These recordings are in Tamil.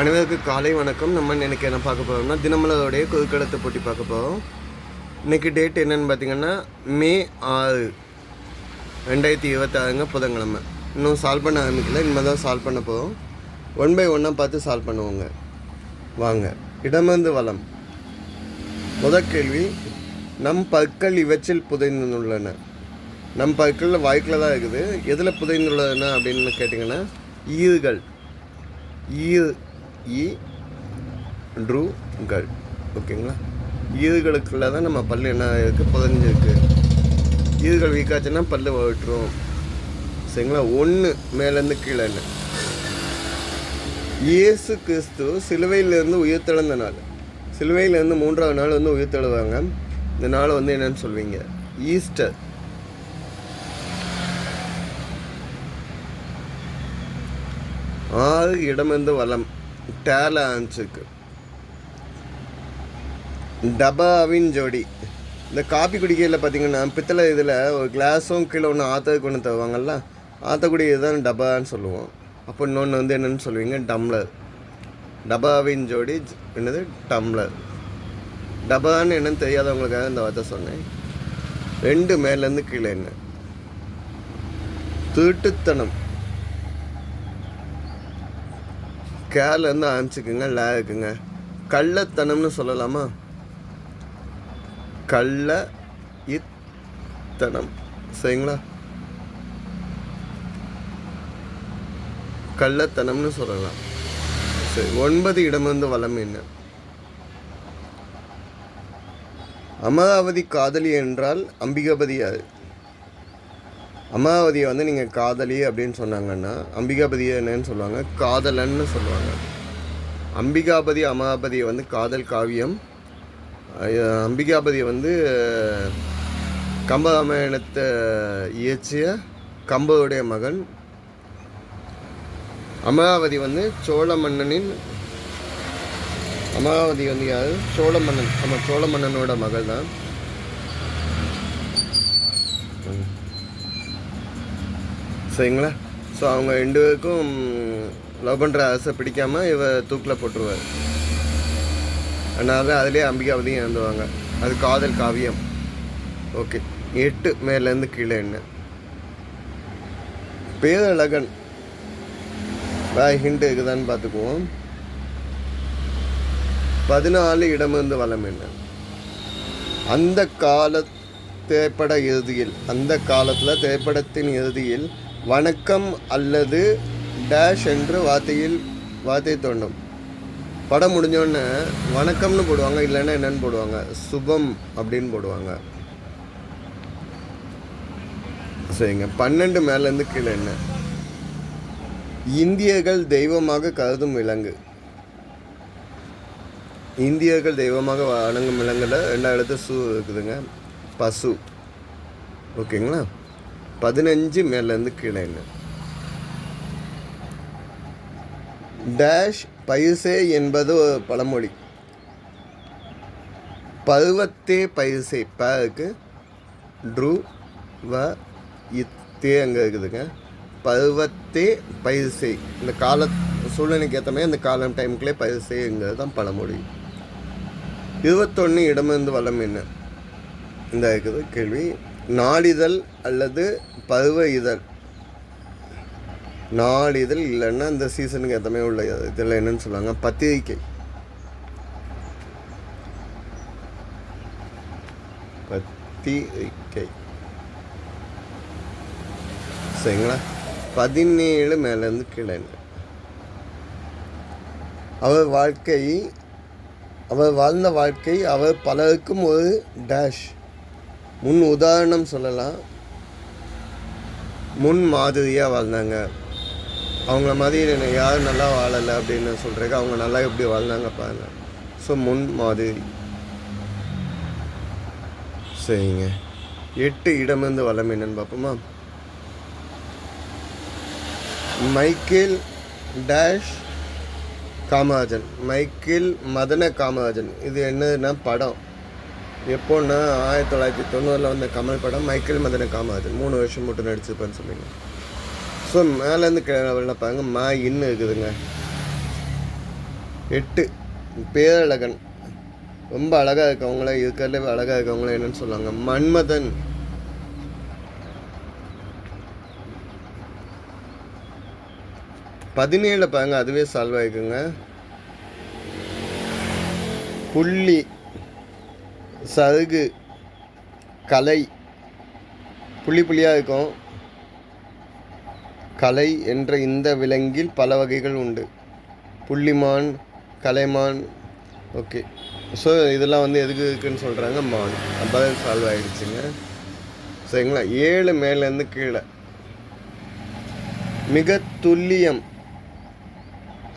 அனைவருக்கும் காலை வணக்கம். நம்ம இன்றைக்கி என்ன பார்க்க போகிறோம்னா தினமலருடைய குறுக்கெழுத்து போட்டி பார்க்க போகிறோம். இன்றைக்கி டேட் என்னென்னு பார்த்தீங்கன்னா மே 6, 2026 புதன்கிழமை. இன்னும் சால்வ் பண்ண ஆரம்பிக்கல, இனிமேல் தான் சால்வ் பண்ண போகிறோம். 1 by 1 பார்த்து சால்வ் பண்ணுவோங்க. வாங்க. இடமிருந்து வளம். முதல் கேள்வி, நம் பற்கள் இவற்றில் புதைந்துள்ளன. நம் பற்கள் வாய்க்கில் தான் இருக்குது. எதில் புதைந்துள்ளன அப்படின்னு கேட்டிங்கன்னா ஈறுகள். ஈறுகள் ஓகேங்களா. ஈறுகளுக்குள்ள தான் நம்ம பல் என்ன இருக்குது, புதஞ்சிருக்கு. ஈறுகள் வீக்காச்சுன்னா பல் விட்டுரும். சரிங்களா. 1 மேலேருந்து கீழே என்ன, இயேசு கிறிஸ்து சிலுவையிலேருந்து உயிர்த்தெழுந்த நாள். சிலுவையிலேருந்து 3ஆவது நாள் வந்து உயிர்த்தெழுவாங்க. இந்த நாள் வந்து என்னன்னு சொல்வீங்க? ஈஸ்டர். இடமிருந்து வளம். டேல ஆன்சருக்கு டபாவின் ஜோடி. இந்த காப்பி குடிக்கையில் பார்த்தீங்கன்னா பித்தளை இதில் ஒரு கிளாஸும் கீழே ஒன்று ஆற்றுக்கு ஒன்று தருவாங்கல்ல, ஆற்றக்குடி இதுதான் டபான்னு சொல்லுவோம். அப்போ இன்னொன்று வந்து என்னென்னு சொல்லுவீங்க? டம்ளர். டபாவின் ஜோடி என்னது? டம்ளர். டபான்னு என்னன்னு தெரியாதவங்களுக்காக இந்த வார்த்தை சொன்னேன். 2 மேலேருந்து கீழே என்ன, திருட்டுத்தனம். கேலேருந்து ஆரம்பிச்சுக்குங்க, லே இருக்குங்க. கள்ளத்தனம்னு சொல்லலாமா? கள்ள இத்தனம். சரிங்களா. கள்ளத்தனம்னு சொல்லலாம். சரி. 9 இடமிருந்து வளம் என்ன. அமராவதி காதலி என்றால் அம்பிகாபதி யார்? அமராவதியை வந்து நீங்கள் காதலி அப்படின்னு சொன்னாங்கன்னா அம்பிகாபதியை என்னன்னு சொல்லுவாங்க? காதலன்னு சொல்லுவாங்க. அம்பிகாபதி அமராவதியை வந்து காதல் காவியம். அம்பிகாபதியை வந்து கம்பராமாயணத்தை இயற்றிய கம்பருடைய மகன். அமராவதி வந்து சோழ மன்னனின், அமராவதி வந்து யார்? சோழ மன்னன். நம்ம சோழ மன்னனோட மகள் தான். சரிங்களா. ஸோ அவங்க 2 பேருக்கும் லவ் பண்ணுற ஆசை பிடிக்காமல் இவ தூக்கில் போட்டுருவார். அதனால அதிலே அம்பிகாவதியும் இறந்துவாங்க. அது காதல் காவியம். ஓகே. 8 மேலேருந்து கீழே என்ன. பேரழகன். ஹிண்ட் இருக்குதான்னு பார்த்துக்குவோம். 14 இடமிருந்து வளம் என்ன. அந்த கால திரைப்பட இறுதியில், அந்த காலத்தில் திரைப்படத்தின் இறுதியில் வணக்கம் அல்லது டேஷ் என்று வார்த்தை தோண்டும். படம் முடிஞ்சோடனே வணக்கம்னு போடுவாங்க, இல்லைன்னா என்னன்னு போடுவாங்க? சுபம் அப்படின்னு போடுவாங்க. சரிங்க. 12 மேலேருந்து கீழே என்ன. இந்தியர்கள் தெய்வமாக கருதும் விலங்கு. இந்தியர்கள் தெய்வமாக வணங்கும் விலங்குல 2 எழுத்து சு இருக்குதுங்க. பசு. ஓகேங்களா. 15 மேலேருந்து கீழே என்ன. டேஷ் பைசே என்பது ஒரு பழமொழி. பருவத்தே பைசே. பருக்கு ட்ரூ வ இத்தே அங்கே இருக்குதுங்க. பருவத்தே பைசே. இந்த கால சூழ்நிலைக்கு ஏற்ற மாதிரி அந்த காலம் டைமுக்குள்ளே பைசேங்கிறது தான் பழமொழி. 21 இடமிருந்து வளம் என்ன. இந்த இருக்குது கேள்வி. நாளிதழ் அல்லது பருவ இதழ். நாளிதழ் இல்லைன்னா இந்த சீசனுக்கு ஏற்ற மாதிரி உள்ள இதில் என்னன்னு சொல்லுவாங்க? பத்திரிக்கை. பத்திரிக்கை. சரிங்களா. 17 மேலேருந்து கீழே. அவர் வாழ்ந்த வாழ்க்கை அவர் பலருக்கும் ஒரு டேஷ். முன் உதாரணம் சொல்லலாம். முன் மாதிரியாக வாழ்ந்தாங்க. அவங்கள மாதிரி யாரும் நல்லா வாழலை அப்படின்னு சொல்கிறேங்க. அவங்க நல்லா எப்படி வாழ்ந்தாங்க பாருங்க. ஸோ முன் மாதிரி. சரிங்க. 8 இடமிருந்து வளம் என்னன்னு பார்ப்போமா. Michael dash Kamarajan. மைக்கேல் மதன காமராஜன். இது என்னதுன்னா படம். எப்போன்னா 1990 வந்த கமல் படம் மைக்கேல் மதன காமராஜன். 3 வருஷம் மட்டும் நடிச்சிருப்பேன்னு சொல்லுங்க. ஸோ மேலேருந்து கிழவெல்லாம் பாருங்க. இன்னு இருக்குதுங்க. 8 பேரழகன். ரொம்ப அழகாக இருக்கவங்கள இருக்கிறதுல அழகாக இருக்கவங்கள என்னன்னு சொல்லுவாங்க? மன்மதன். 17 பாருங்க, அதுவே சால்வ் ஆகிக்குங்க. புள்ளி, சருகு, கலை, புள்ளி புள்ளியாக இருக்கும். கலை என்ற இந்த விலங்கில் பல வகைகள் உண்டு. புள்ளிமான், கலைமான். ஓகே, ஸோ இதெல்லாம் வந்து எதுக்கு இருக்குன்னு சொல்கிறாங்க? மான். பதில் சால்வ் ஆகிடுச்சுங்க. சரிங்களா? 7 மேலேருந்து கீழே. மிக துல்லியம்,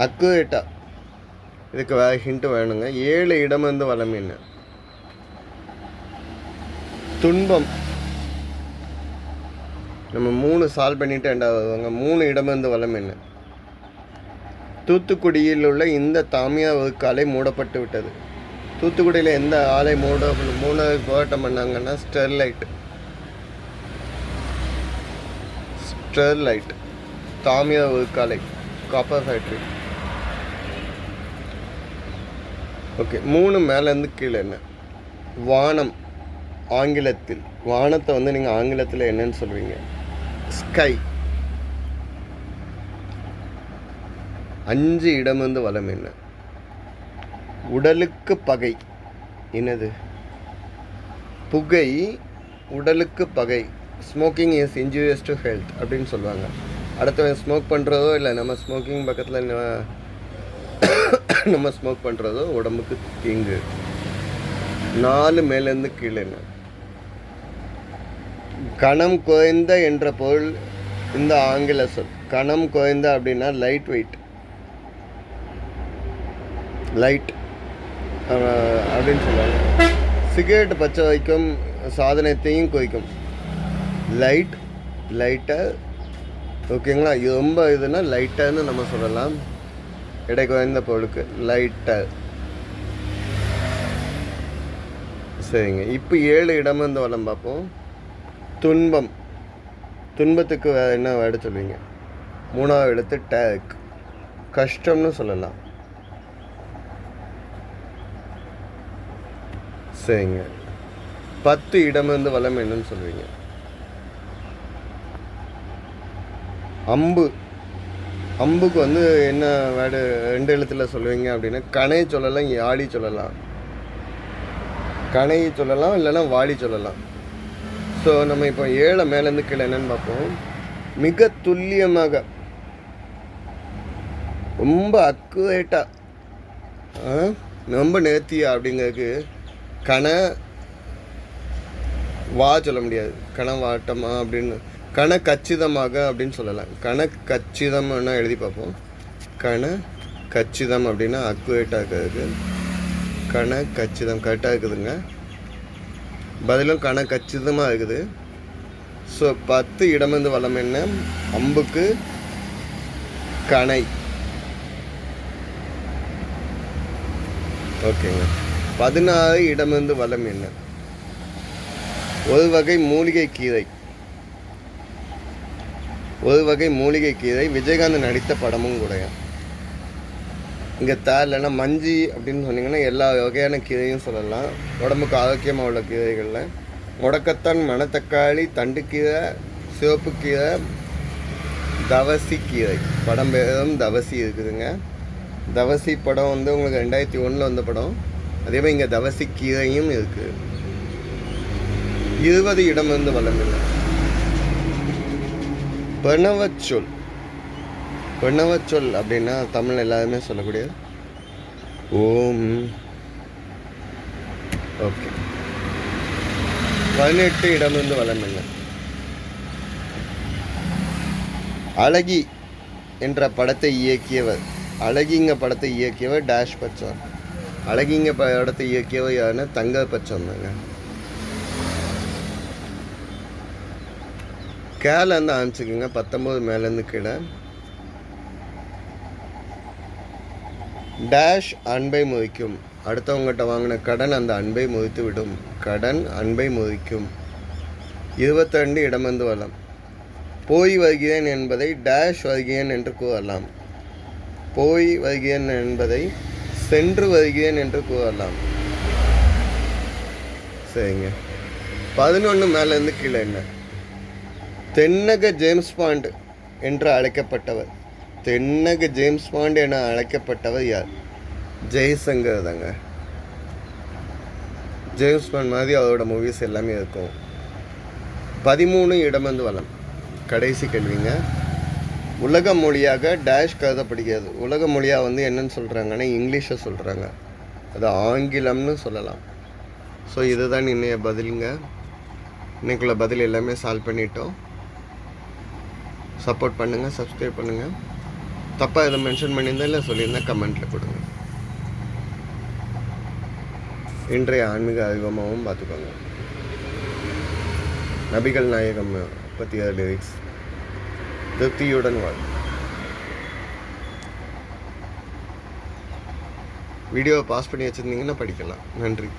அக்குரேட்டா. இதுக்கு வேறு ஹிண்ட்டு வேணுங்க. 7 இடமிருந்து வலம் என்ன? துன்பம். நம்ம 3 சால்வ் பண்ணிவிட்டு ரெண்டாவது 3 இடமிருந்து வலம் என்ன? தூத்துக்குடியில் உள்ள இந்த தாமியா வகுக்காலை மூடப்பட்டு விட்டது. தூத்துக்குடியில் எந்த ஆலை மூணு போராட்டம் பண்ணாங்கன்னா ஸ்டெர்லைட். தாமியா வகுக்காலை, காப்பர் ஃபேக்ட்ரி. ஓகே, 3 மேலேருந்து கீழே என்ன? வானம். ஆங்கிலத்தில் வானத்தை வந்து நீங்கள் ஆங்கிலத்தில் என்னன்னு சொல்வீங்க? ஸ்கை. 5 இடமிருந்து வலம் என்ன? உடலுக்கு பகை. என்னது? புகை உடலுக்கு பகை. Smoking is injurious to health அப்படின்னு சொல்லுவாங்க. அடுத்தவன் ஸ்மோக் பண்ணுறதோ இல்லை நம்ம ஸ்மோக்கிங் பக்கத்தில் நம்ம ஸ்மோக் பண்ணுறதோ உடம்புக்கு தீங்கு. 4 மேலேருந்து கீழே என்ன? கணம் குறைந்த என்ற பொருள் இந்த ஆங்கில சொல். கணம் குறைந்த அப்படின்னா லைட் வெயிட். லைட் அப்படின்னு சொல்லுவாங்க. சிகரெட் பச்சை வைக்கும், சாதனத்தையும் குறைக்கும். லைட்டர். ஓகேங்களா? இது ரொம்ப இதுனா லைட்டர்னு நம்ம சொல்லலாம். எடை குறைந்த பொருளுக்கு லைட்டர். சரிங்க, இப்போ 7 இடமிருந்து வலம் பார்ப்போம். துன்பம். துன்பத்துக்கு என்ன வேர்டு சொல்லுவீங்க? 3வது எழுத்து டேக். கஷ்டம்னு சொல்லலாம். சரிங்க, 10 இடமிருந்து வலம் என்னன்னு சொல்லுவீங்க? அம்பு. அம்புக்கு வந்து என்ன வேர்டு 2 எழுத்தில் சொல்லுவீங்க அப்படின்னா கணை சொல்லலாம், யாழி சொல்லலாம். கணை சொல்லலாம், இல்லைன்னா வாளி சொல்லலாம். ஸோ நம்ம இப்போ 7 மேலேருந்து கீழே என்னன்னு பார்ப்போம். மிக துல்லியமாக, ரொம்ப அக்குரேட்டாக, ரொம்ப நேர்த்தியா அப்படிங்கிறதுக்கு வா சொல்ல முடியாது. வாட்டமா அப்படின்னு கச்சிதமாக அப்படின்னு சொல்லலாம். கச்சிதம்னா எழுதி பார்ப்போம். கச்சிதம் அப்படின்னா அக்குரேட்டாக இருக்கிறதுக்கு. கச்சிதம் கரெக்டாக இருக்குதுங்க. பதிலும் கச்சிதமாக இருக்குது. ஸோ 10 இடமிருந்து வலம் என்ன? அம்புக்கு கணை. ஓகேங்க. 16 இடமிருந்து வலம் என்ன? ஒரு வகை மூலிகை கீரை. விஜயகாந்த் நடித்த படமும் கூடயா. இங்கே இல்லைன்னா மஞ்சி அப்படின்னு சொன்னீங்கன்னா எல்லா வகையான கீரையும் சொல்லலாம். உடம்புக்கு ஆரோக்கியமாக உள்ள கீரைகளில் முடக்கத்தான், மணத்தக்காளி, தண்டுக்கீரை, சிவப்பு கீரை, தவசி கீரை. படம் பேரும் தவசி இருக்குதுங்க. தவசி படம் வந்து உங்களுக்கு 2001 வந்த படம். அதேமாதிரி இங்கே தவசி கீரையும் இருக்குது. 20 இடமிருந்து வலம் இல்லை? பிரணவச்சொல் அப்படின்னா தமிழ் எல்லாருமே சொல்லக்கூடியது ஓம். ஓகே, 18 இடமிருந்து வலம் என்ன? அழகி என்ற படத்தை இயக்கியவர். அழகிங்க படத்தை இயக்கியவர் டேஷ் பச்சான். அழகிங்க படத்தை இயக்கியவர் யாருன்னா தங்க பச்சான் தாங்க. கேலேருந்து ஆரம்பிச்சுக்குங்க. 19 மேலேருந்து கீழே. டேஷ் அன்பை முறிக்கும். அடுத்தவங்ககிட்ட வாங்கின கடன் அந்த அன்பை முறித்து விடும். கடன் அன்பை முறிக்கும். 22 இடமிருந்து வலம். போய் வருகிறேன் என்பதை டேஷ் வருகிறேன் என்று கூறலாம். போய் வருகிறேன் என்பதை சென்று வருகிறேன் என்று கூறலாம். சரிங்க. 11 மேலேருந்து கீழே என்ன? தென்னக ஜேம்ஸ் பாண்ட் என்று அழைக்கப்பட்டவர். தென்னக ஜேம்ஸ் பாண்ட் என அழைக்கப்பட்டவர் யார்? ஜெய்சங்கர் தாங்க. ஜேம்ஸ் பாண்ட் மாதிரி அவரோட மூவிஸ் எல்லாமே இருக்கும். 13 இடமந்து வளம். கடைசி கேள்விங்க. உலக மொழியாக டேஷ் கருதப்படுகிறது. உலக மொழியாக வந்து என்னன்னு சொல்கிறாங்கன்னா இங்கிலீஷை சொல்கிறாங்க. அது ஆங்கிலம்னு சொல்லலாம். ஸோ இதுதான் இன்னைய பதிலுங்க. இன்னைக்குள்ள பதில் எல்லாமே சால்வ் பண்ணிட்டோம். சப்போர்ட் பண்ணுங்கள், சப்ஸ்கிரைப் பண்ணுங்கள். தப்பாக எதை மென்ஷன் பண்ணியிருந்தா இல்லை சொல்லியிருந்தா கமெண்ட்டில் கொடுங்க. இன்றைய ஆன்மீக அறிவமாகவும் பார்த்துக்கோங்க. நபிகள் நாயகம் பற்றிய லிரிக்ஸ். திருப்தியுடன் வாழ். வீடியோவை பாஸ் பண்ணி வச்சுருந்தீங்கன்னா படிக்கலாம். நன்றி.